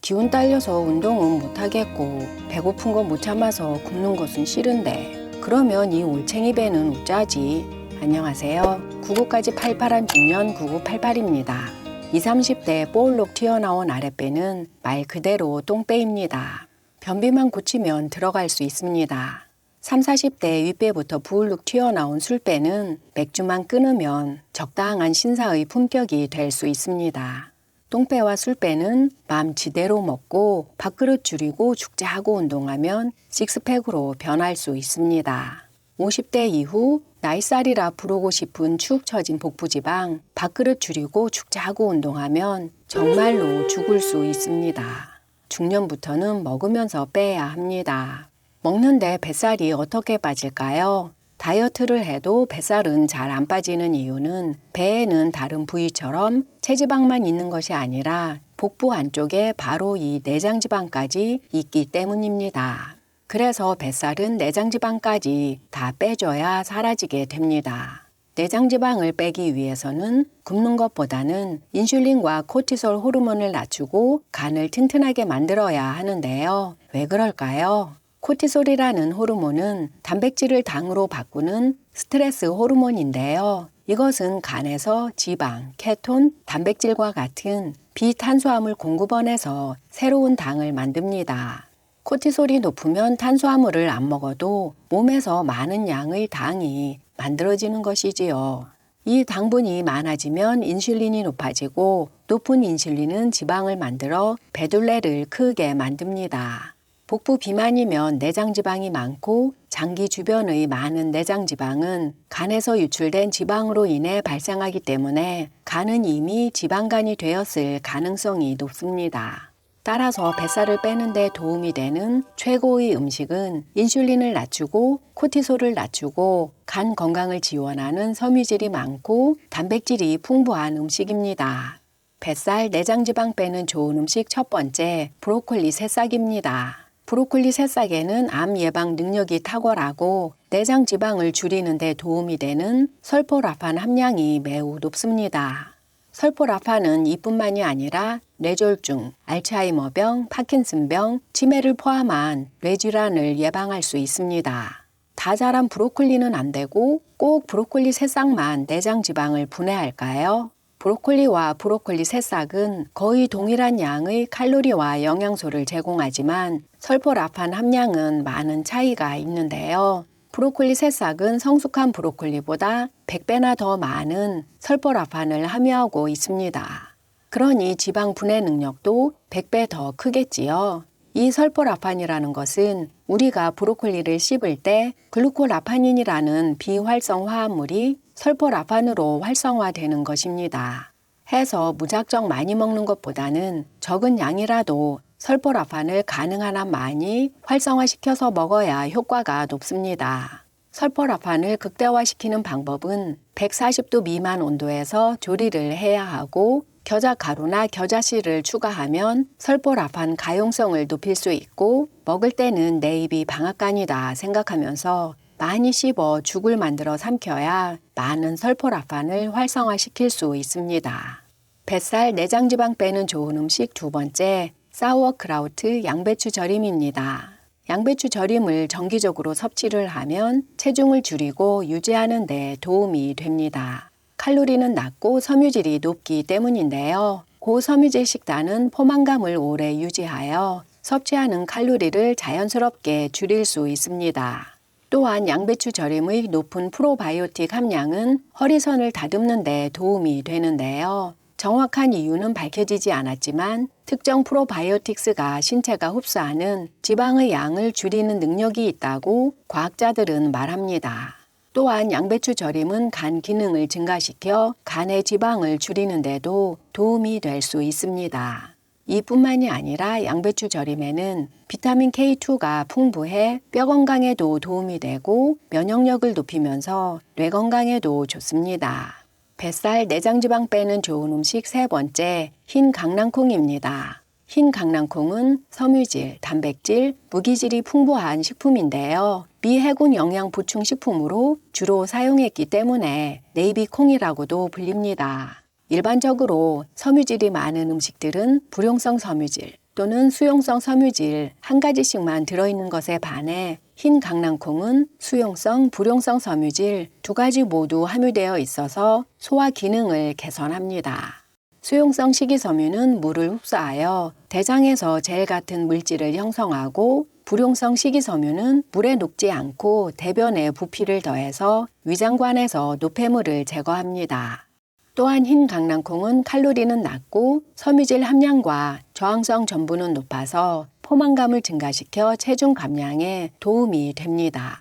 기운 딸려서 운동은 못하겠고 배고픈 거 못 참아서 굶는 것은 싫은데 그러면 이 올챙이 배는 어쩌지? 안녕하세요. 99까지 팔팔한 중년 9988입니다. 20, 30대 볼록 튀어나온 아랫배는 말 그대로 똥배입니다. 변비만 고치면 들어갈 수 있습니다. 30, 40대 윗배부터 부울룩 튀어나온 술배는 맥주만 끊으면 적당한 신사의 품격이 될 수 있습니다. 똥배와 술배는 맘 지대로 먹고 밥그릇 줄이고 죽자하고 운동하면 식스팩으로 변할 수 있습니다. 50대 이후 나이살이라 부르고 싶은 축 처진 복부지방 밥그릇 줄이고 죽자하고 운동하면 정말로 죽을 수 있습니다. 중년부터는 먹으면서 빼야 합니다. 먹는데 뱃살이 어떻게 빠질까요? 다이어트를 해도 뱃살은 잘 안 빠지는 이유는 배에는 다른 부위처럼 체지방만 있는 것이 아니라 복부 안쪽에 바로 이 내장지방까지 있기 때문입니다. 그래서 뱃살은 내장지방까지 다 빼줘야 사라지게 됩니다. 내장지방을 빼기 위해서는 굶는 것보다는 인슐린과 코티솔 호르몬을 낮추고 간을 튼튼하게 만들어야 하는데요. 왜 그럴까요? 코티솔이라는 호르몬은 단백질을 당으로 바꾸는 스트레스 호르몬인데요. 이것은 간에서 지방, 케톤, 단백질과 같은 비탄수화물 공급원에서 새로운 당을 만듭니다. 코티솔이 높으면 탄수화물을 안 먹어도 몸에서 많은 양의 당이 만들어지는 것이지요. 이 당분이 많아지면 인슐린이 높아지고 높은 인슐린은 지방을 만들어 배둘레를 크게 만듭니다. 복부 비만이면 내장지방이 많고 장기 주변의 많은 내장지방은 간에서 유출된 지방으로 인해 발생하기 때문에 간은 이미 지방간이 되었을 가능성이 높습니다. 따라서 뱃살을 빼는 데 도움이 되는 최고의 음식은 인슐린을 낮추고 코티솔을 낮추고 간 건강을 지원하는 섬유질이 많고 단백질이 풍부한 음식입니다. 뱃살, 내장지방 빼는 좋은 음식 첫 번째, 브로콜리 새싹입니다. 브로콜리 새싹에는 암 예방 능력이 탁월하고 내장 지방을 줄이는 데 도움이 되는 설포라판 함량이 매우 높습니다. 설포라판은 이뿐만이 아니라 뇌졸중, 알츠하이머병, 파킨슨병, 치매를 포함한 뇌질환을 예방할 수 있습니다. 다 자란 브로콜리는 안 되고 꼭 브로콜리 새싹만 내장 지방을 분해할까요? 브로콜리와 브로콜리 새싹은 거의 동일한 양의 칼로리와 영양소를 제공하지만 설포라판 함량은 많은 차이가 있는데요. 브로콜리 새싹은 성숙한 브로콜리보다 100배나 더 많은 설포라판을 함유하고 있습니다. 그러니 지방 분해 능력도 100배 더 크겠지요. 이 설포라판이라는 것은 우리가 브로콜리를 씹을 때 글루코라파닌이라는 비활성 화합물이 설포라판으로 활성화되는 것입니다. 해서 무작정 많이 먹는 것보다는 적은 양이라도 설포라판을 가능한 한 많이 활성화시켜서 먹어야 효과가 높습니다. 설포라판을 극대화시키는 방법은 140도 미만 온도에서 조리를 해야 하고 겨자가루나 겨자씨를 추가하면 설포라판 가용성을 높일 수 있고 먹을 때는 내 입이 방앗간이다 생각하면서 많이 씹어 죽을 만들어 삼켜야 많은 설포라판을 활성화시킬 수 있습니다. 뱃살, 내장지방 빼는 좋은 음식 두 번째, 사우어크라우트 양배추 절임입니다. 양배추 절임을 정기적으로 섭취를 하면 체중을 줄이고 유지하는 데 도움이 됩니다. 칼로리는 낮고 섬유질이 높기 때문인데요. 고섬유질 식단은 포만감을 오래 유지하여 섭취하는 칼로리를 자연스럽게 줄일 수 있습니다. 또한 양배추 절임의 높은 프로바이오틱 함량은 허리선을 다듬는 데 도움이 되는데요. 정확한 이유는 밝혀지지 않았지만 특정 프로바이오틱스가 신체가 흡수하는 지방의 양을 줄이는 능력이 있다고 과학자들은 말합니다. 또한 양배추 절임은 간 기능을 증가시켜 간의 지방을 줄이는 데도 도움이 될 수 있습니다. 이뿐만이 아니라 양배추 절임에는 비타민 K2가 풍부해 뼈 건강에도 도움이 되고 면역력을 높이면서 뇌 건강에도 좋습니다. 뱃살, 내장지방 빼는 좋은 음식 세 번째, 흰 강낭콩입니다. 흰 강낭콩은 섬유질, 단백질, 무기질이 풍부한 식품인데요. 미해군 영양 보충 식품으로 주로 사용했기 때문에 네이비콩이라고도 불립니다. 일반적으로 섬유질이 많은 음식들은 불용성 섬유질, 또는 수용성 섬유질 한 가지씩만 들어있는 것에 반해 흰 강낭콩은 수용성, 불용성 섬유질 두 가지 모두 함유되어 있어서 소화 기능을 개선합니다. 수용성 식이섬유는 물을 흡수하여 대장에서 젤 같은 물질을 형성하고 불용성 식이섬유는 물에 녹지 않고 대변에 부피를 더해서 위장관에서 노폐물을 제거합니다. 또한 흰 강낭콩은 칼로리는 낮고 섬유질 함량과 저항성 전분은 높아서 포만감을 증가시켜 체중 감량에 도움이 됩니다.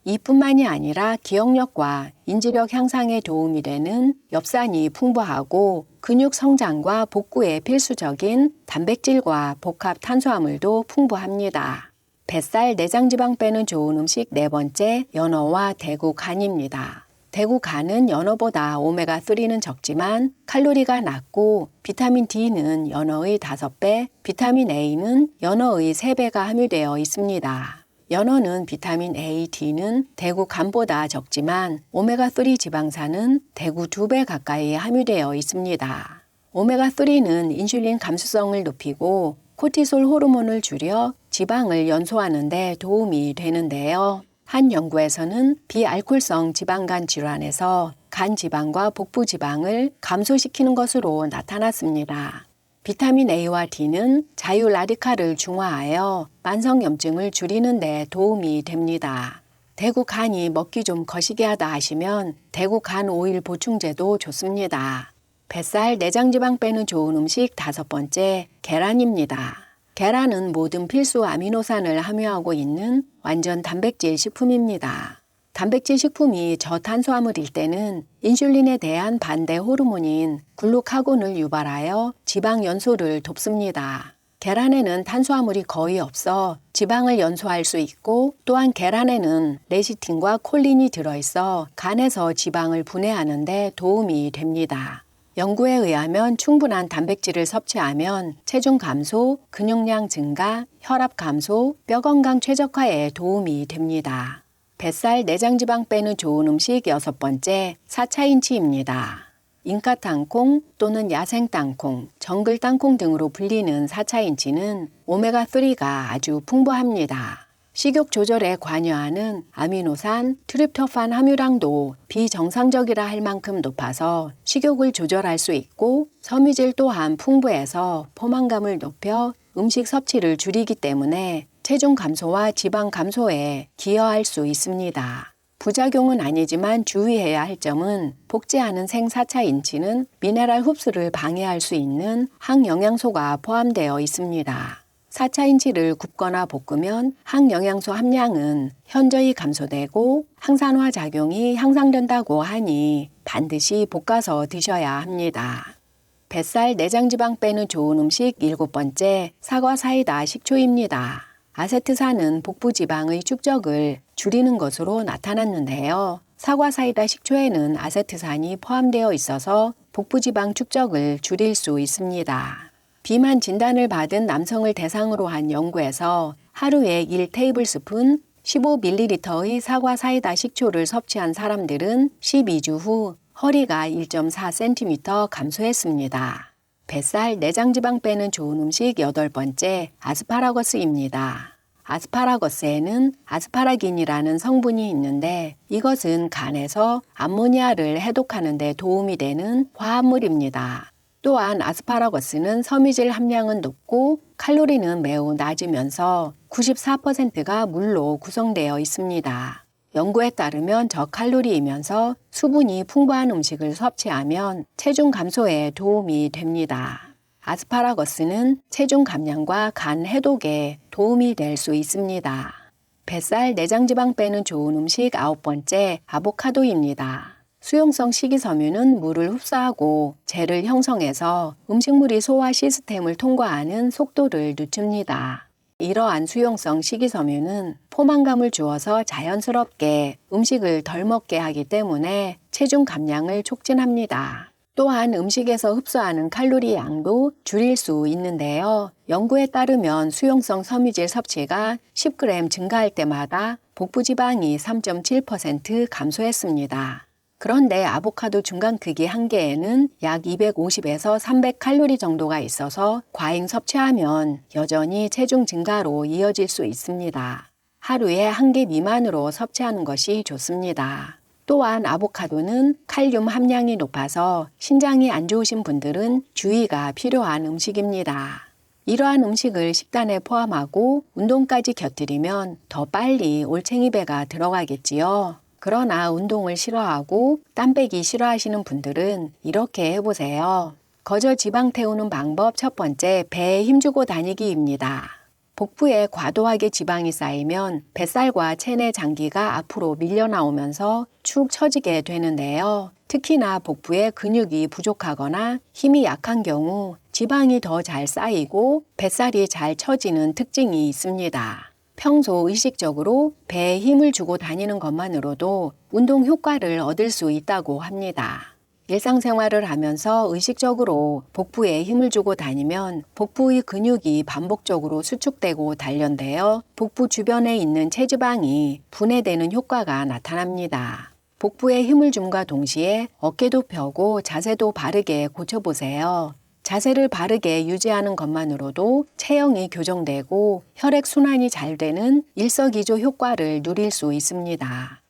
이뿐만이 아니라 기억력과 인지력 향상에 도움이 되는 엽산이 풍부하고 근육 성장과 복구에 필수적인 단백질과 복합 탄수화물도 풍부합니다. 뱃살, 내장지방 빼는 좋은 음식 네 번째, 연어와 대구 간입니다. 대구 간은 연어보다 오메가3는 적지만 칼로리가 낮고 비타민 D는 연어의 5배, 비타민 A는 연어의 3배가 함유되어 있습니다. 연어는 비타민 A, D는 대구 간보다 적지만 오메가3 지방산은 대구 2배 가까이 함유되어 있습니다. 오메가3는 인슐린 감수성을 높이고 코티솔 호르몬을 줄여 지방을 연소하는 데 도움이 되는데요. 한 연구에서는 비알코올성 지방간 질환에서 간 지방과 복부 지방을 감소시키는 것으로 나타났습니다. 비타민 A와 D는 자유 라디칼을 중화하여 만성염증을 줄이는 데 도움이 됩니다. 대구 간이 먹기 좀 거시기 하다 하시면 대구 간 오일 보충제도 좋습니다. 뱃살, 내장지방 빼는 좋은 음식 5번째, 계란입니다. 계란은 모든 필수 아미노산을 함유하고 있는 완전 단백질 식품입니다. 단백질 식품이 저탄수화물일 때는 인슐린에 대한 반대 호르몬인 글루카곤을 유발하여 지방 연소를 돕습니다. 계란에는 탄수화물이 거의 없어 지방을 연소할 수 있고 또한 계란에는 레시틴과 콜린이 들어있어 간에서 지방을 분해하는 데 도움이 됩니다. 연구에 의하면 충분한 단백질을 섭취하면 체중 감소, 근육량 증가, 혈압 감소, 뼈 건강 최적화에 도움이 됩니다. 뱃살, 내장지방 빼는 좋은 음식 6번째, 4차인치입니다. 인카 땅콩 또는 야생 땅콩, 정글 땅콩 등으로 불리는 4차인치는 오메가3가 아주 풍부합니다. 식욕 조절에 관여하는 아미노산, 트립토판 함유량도 비정상적이라 할 만큼 높아서 식욕을 조절할 수 있고 섬유질 또한 풍부해서 포만감을 높여 음식 섭취를 줄이기 때문에 체중 감소와 지방 감소에 기여할 수 있습니다. 부작용은 아니지만 주의해야 할 점은 복제하는 생 4차인치는 미네랄 흡수를 방해할 수 있는 항영양소가 포함되어 있습니다. 4차인치를 굽거나 볶으면 항영양소 함량은 현저히 감소되고 항산화 작용이 향상된다고 하니 반드시 볶아서 드셔야 합니다. 뱃살, 내장지방 빼는 좋은 음식 7번째, 사과 사이다 식초입니다. 아세트산은 복부 지방의 축적을 줄이는 것으로 나타났는데요. 사과 사이다 식초에는 아세트산이 포함되어 있어서 복부 지방 축적을 줄일 수 있습니다. 비만 진단을 받은 남성을 대상으로 한 연구에서 하루에 1테이블스푼 15ml의 사과 사이다 식초를 섭취한 사람들은 12주 후 허리가 1.4cm 감소했습니다. 뱃살, 내장지방 빼는 좋은 음식 8번째, 아스파라거스입니다. 아스파라거스에는 아스파라긴이라는 성분이 있는데 이것은 간에서 암모니아를 해독하는 데 도움이 되는 화합물입니다. 또한 아스파라거스는 섬유질 함량은 높고 칼로리는 매우 낮으면서 94%가 물로 구성되어 있습니다. 연구에 따르면 저칼로리이면서 수분이 풍부한 음식을 섭취하면 체중 감소에 도움이 됩니다. 아스파라거스는 체중 감량과 간 해독에 도움이 될 수 있습니다. 뱃살, 내장지방 빼는 좋은 음식 9번째, 아보카도입니다. 수용성 식이섬유는 물을 흡수하고 젤을 형성해서 음식물이 소화 시스템을 통과하는 속도를 늦춥니다. 이러한 수용성 식이섬유는 포만감을 주어서 자연스럽게 음식을 덜 먹게 하기 때문에 체중 감량을 촉진합니다. 또한 음식에서 흡수하는 칼로리 양도 줄일 수 있는데요. 연구에 따르면 수용성 섬유질 섭취가 10g 증가할 때마다 복부 지방이 3.7% 감소했습니다. 그런데 아보카도 중간 크기 한 개에는 약 250에서 300칼로리 정도가 있어서 과잉 섭취하면 여전히 체중 증가로 이어질 수 있습니다. 하루에 한 개 미만으로 섭취하는 것이 좋습니다. 또한 아보카도는 칼륨 함량이 높아서 신장이 안 좋으신 분들은 주의가 필요한 음식입니다. 이러한 음식을 식단에 포함하고 운동까지 곁들이면 더 빨리 올챙이배가 들어가겠지요. 그러나 운동을 싫어하고 땀 빼기 싫어하시는 분들은 이렇게 해보세요. 거저 지방 태우는 방법 첫 번째, 배에 힘주고 다니기입니다. 복부에 과도하게 지방이 쌓이면 뱃살과 체내 장기가 앞으로 밀려 나오면서 축 처지게 되는데요. 특히나 복부에 근육이 부족하거나 힘이 약한 경우 지방이 더 잘 쌓이고 뱃살이 잘 처지는 특징이 있습니다. 평소 의식적으로 배에 힘을 주고 다니는 것만으로도 운동 효과를 얻을 수 있다고 합니다. 일상생활을 하면서 의식적으로 복부에 힘을 주고 다니면 복부의 근육이 반복적으로 수축되고 단련되어 복부 주변에 있는 체지방이 분해되는 효과가 나타납니다. 복부에 힘을 줌과 동시에 어깨도 펴고 자세도 바르게 고쳐보세요. 자세를 바르게 유지하는 것만으로도 체형이 교정되고 혈액순환이 잘 되는 일석이조 효과를 누릴 수 있습니다.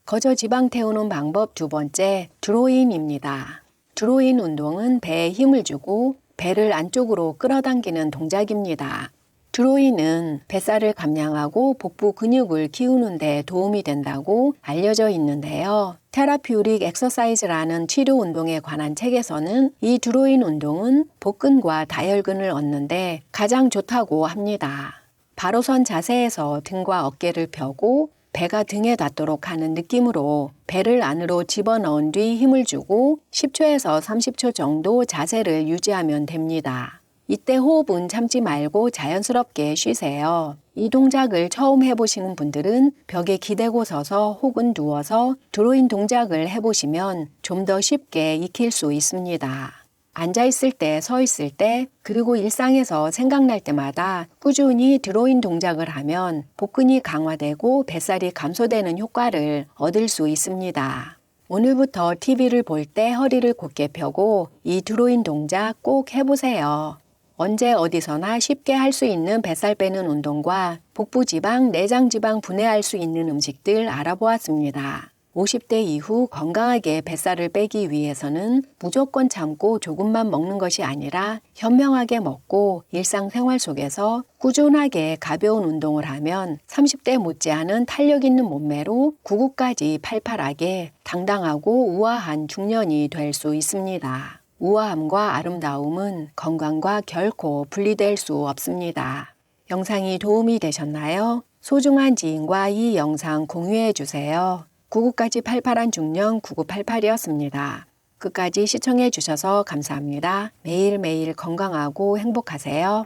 거저 지방 태우는 방법 두 번째, 드로잉입니다. 드로잉 운동은 배에 힘을 주고 배를 안쪽으로 끌어당기는 동작입니다. 드로잉은 뱃살을 감량하고 복부 근육을 키우는 데 도움이 된다고 알려져 있는데요. 테라피우릭 엑서사이즈라는 치료 운동에 관한 책에서는 이 드로잉 운동은 복근과 다혈근을 얻는데 가장 좋다고 합니다. 바로 선 자세에서 등과 어깨를 펴고 배가 등에 닿도록 하는 느낌으로 배를 안으로 집어넣은 뒤 힘을 주고 10초에서 30초 정도 자세를 유지하면 됩니다. 이때 호흡은 참지 말고 자연스럽게 쉬세요. 이 동작을 처음 해보시는 분들은 벽에 기대고 서서 혹은 누워서 드로잉 동작을 해보시면 좀 더 쉽게 익힐 수 있습니다. 앉아있을 때, 서 있을 때, 그리고 일상에서 생각날 때마다 꾸준히 드로잉 동작을 하면 복근이 강화되고 뱃살이 감소되는 효과를 얻을 수 있습니다. 오늘부터 TV를 볼 때 허리를 곧게 펴고 이 드로잉 동작 꼭 해보세요. 언제 어디서나 쉽게 할 수 있는 뱃살 빼는 운동과 복부 지방, 내장 지방 분해할 수 있는 음식들 알아보았습니다. 50대 이후 건강하게 뱃살을 빼기 위해서는 무조건 참고 조금만 먹는 것이 아니라 현명하게 먹고 일상생활 속에서 꾸준하게 가벼운 운동을 하면 30대 못지않은 탄력 있는 몸매로 구구까지 팔팔하게 당당하고 우아한 중년이 될 수 있습니다. 우아함과 아름다움은 건강과 결코 분리될 수 없습니다. 영상이 도움이 되셨나요? 소중한 지인과 이 영상 공유해 주세요. 구구까지 팔팔한 중년 9988이었습니다. 끝까지 시청해 주셔서 감사합니다. 매일매일 건강하고 행복하세요.